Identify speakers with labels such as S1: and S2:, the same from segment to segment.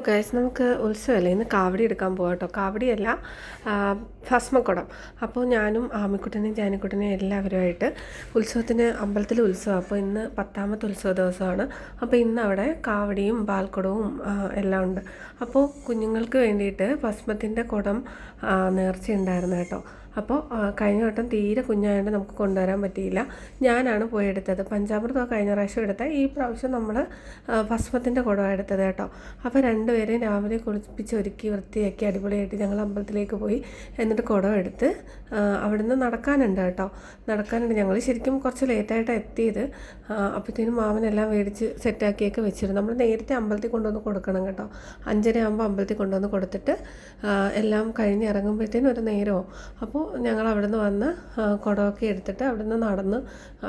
S1: Guys നമുക്ക് ഉത്സവമല്ലേ ഇന്ന് കാവടി എടുക്കാൻ പോകാം കേട്ടോ. കാവടിയല്ല, ഭസ്മക്കുടം. അപ്പോൾ ഞാനും ആമിക്കുട്ടനെയും ജാനിക്കുട്ടനെയും എല്ലാവരുമായിട്ട് ഉത്സവത്തിന് അമ്പലത്തിൽ ഉത്സവം. അപ്പോൾ ഇന്ന് 10ാമത്തെ ഉത്സവ ദിവസമാണ്. അപ്പോൾ ഇന്ന് അവിടെ കാവടിയും പാൽക്കുടവും എല്ലാം ഉണ്ട്. അപ്പോൾ കുഞ്ഞുങ്ങൾക്ക് വേണ്ടിയിട്ട് ഭസ്മത്തിൻ്റെ കുടം നേർച്ചയുണ്ടായിരുന്നു കേട്ടോ. അപ്പോൾ കഴിഞ്ഞ വട്ടം തീരെ കുഞ്ഞായതുകൊണ്ട് നമുക്ക് കൊണ്ടുവരാൻ പറ്റിയില്ല. ഞാനാണ് പോയി എടുത്തത്. പഞ്ചാമൃതം കഴിഞ്ഞ പ്രാവശ്യം എടുത്ത, ഈ പ്രാവശ്യം നമ്മൾ ഭസ്മത്തിൻ്റെ കുടമാണ് എടുത്തത് കേട്ടോ. അപ്പോൾ രണ്ടുപേരെയും രാവിലെ കുളിപ്പിച്ച് ഒരുക്കി വൃത്തിയാക്കി അടിപൊളിയായിട്ട് ഞങ്ങൾ അമ്പലത്തിലേക്ക് പോയി. എന്നിട്ട് കുടം എടുത്ത് അവിടുന്ന് നടക്കാനുണ്ട് കേട്ടോ. ഞങ്ങൾ ശരിക്കും കുറച്ച് ലേറ്റായിട്ടാണ് എത്തിയത്. അപ്പോഴത്തേനും മാമനെല്ലാം മേടിച്ച് സെറ്റാക്കിയൊക്കെ വെച്ചിരുന്നു. നമ്മൾ നേരത്തെ അമ്പലത്തിൽ കൊണ്ടുവന്ന് കൊടുക്കണം കേട്ടോ. 5:30 ആകുമ്പോൾ അമ്പലത്തിൽ കൊണ്ടുവന്ന് കൊടുത്തിട്ട് എല്ലാം കഴിഞ്ഞ് ഇറങ്ങുമ്പോഴത്തേനും ഒരു നേരമോ. അപ്പോൾ ഞങ്ങൾ അവിടെ നിന്ന് വന്ന് കുടമൊക്കെ എടുത്തിട്ട് അവിടെ നിന്ന് നടന്ന്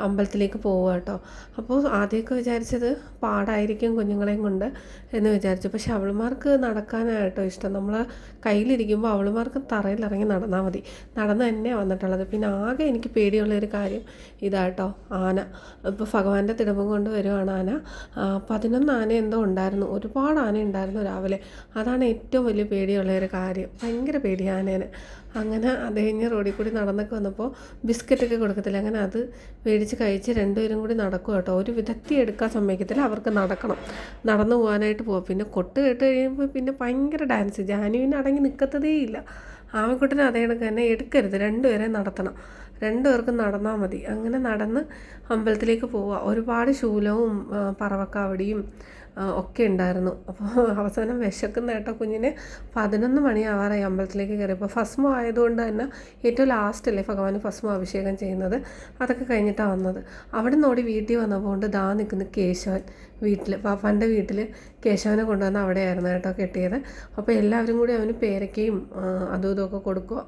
S1: അമ്പലത്തിലേക്ക് പോവുക കേട്ടോ. അപ്പോൾ ആദ്യമൊക്കെ വിചാരിച്ചത് പാടായിരിക്കും കുഞ്ഞുങ്ങളെയും കൊണ്ട് എന്ന് വിചാരിച്ചു. പക്ഷെ അവളുമാർക്ക് നടക്കാനായിട്ടോ ഇഷ്ടം. നമ്മൾ കയ്യിലിരിക്കുമ്പോൾ അവളുമാർക്ക് തറയിലിറങ്ങി നടന്നാൽ മതി. നടന്ന് തന്നെയാണ് വന്നിട്ടുള്ളത്. പിന്നെ ആകെ എനിക്ക് പേടിയുള്ളൊരു കാര്യം ഇതാട്ടോ, ആന. ഇപ്പോൾ ഭഗവാന്റെ തിടമ്പും കൊണ്ട് വരുവാണ് ആന. 11 ആന എന്തോ ഉണ്ടായിരുന്നു. ഒരുപാട് ആന ഉണ്ടായിരുന്നു രാവിലെ. അതാണ് ഏറ്റവും വലിയ പേടിയുള്ളൊരു കാര്യം. ഭയങ്കര പേടി ആനേനെ. അങ്ങനെ അത് കഴിഞ്ഞ് റോഡിൽ കൂടി നടന്നൊക്കെ വന്നപ്പോൾ ബിസ്ക്കറ്റൊക്കെ കൊടുക്കത്തില്ല. അങ്ങനെ അത് മേടിച്ച് കഴിച്ച് രണ്ടുപേരും കൂടി നടക്കും കേട്ടോ. ഒരു വിധത്തിൽ എടുക്കാൻ സമ്മതിക്കത്തില്ല. അവർക്ക് നടന്നു പോകാനായിട്ട് പോകാം. പിന്നെ കൊട്ട് കേട്ട് കഴിയുമ്പോൾ പിന്നെ ഭയങ്കര ഡാൻസ്. ജാനുവിന് അടങ്ങി നിൽക്കത്തതേ ഇല്ല. ആമക്കുട്ടന് അതേ കണക്ക് തന്നെ എടുക്കരുത്. രണ്ടുപേരെ നടത്തണം. രണ്ടുപേർക്കും നടന്നാൽ മതി. അങ്ങനെ നടന്ന് അമ്പലത്തിലേക്ക് പോവുക. ഒരുപാട് ശൂലവും പറവക്കാവടിയും ഒക്കെ ഉണ്ടായിരുന്നു. അപ്പോൾ അവസാനം വിശക്കുന്ന കേട്ടോ കുഞ്ഞിന്. 11 മണിയാവാറായി അമ്പലത്തിലേക്ക് കയറിയപ്പോൾ. ഭസ്മം ആയതുകൊണ്ട് തന്നെ ഏറ്റവും ലാസ്റ്റല്ലേ ഭഗവാന് ഭസ്മം അഭിഷേകം ചെയ്യുന്നത്. അതൊക്കെ കഴിഞ്ഞിട്ടാണ് വന്നത്. അവിടെ നിന്ന് ഓടി വീട്ടിൽ വന്നപ്പോൾ ദാ നിൽക്കുന്ന കേശവൻ വീട്ടിൽ, പാപ്പാൻ്റെ വീട്ടിൽ കേശവനെ കൊണ്ടുവന്ന് അവിടെയായിരുന്നു കേട്ടോ കെട്ടിയത്. അപ്പോൾ എല്ലാവരും കൂടി അവന് പേരയ്ക്കയും അതും ഇതുമൊക്കെ കൊടുക്കുക.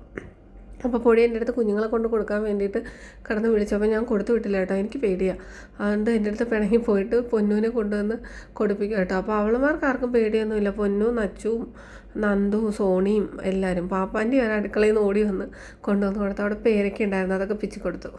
S1: അപ്പോൾ പൊടി എൻ്റെ അടുത്ത് കുഞ്ഞുങ്ങളെ കൊണ്ട് കൊടുക്കാൻ വേണ്ടിയിട്ട് കിടന്ന് വിളിച്ചപ്പോൾ ഞാൻ കൊടുത്തു വിട്ടില്ല കേട്ടോ. എനിക്ക് പേടിയാണ്. അതുകൊണ്ട് എൻ്റെ അടുത്ത് പിണങ്ങി പോയിട്ട് പൊന്നൂനെ കൊണ്ടുവന്ന് കൊടുപ്പിക്കുക കേട്ടോ. അപ്പോൾ അവളുമാർക്ക് ആർക്കും പേടിയൊന്നുമില്ല. പൊന്നും നച്ചുവും നന്ദുവും സോണിയും എല്ലാവരും. പാപ്പാൻ്റെ ഒരു അടുക്കളയിൽ നിന്ന് ഓടി വന്ന് കൊണ്ടുവന്ന് കൊടുത്തു. അവിടെ പേരൊക്കെ ഉണ്ടായിരുന്നു, അതൊക്കെ പിച്ചി കൊടുത്തു.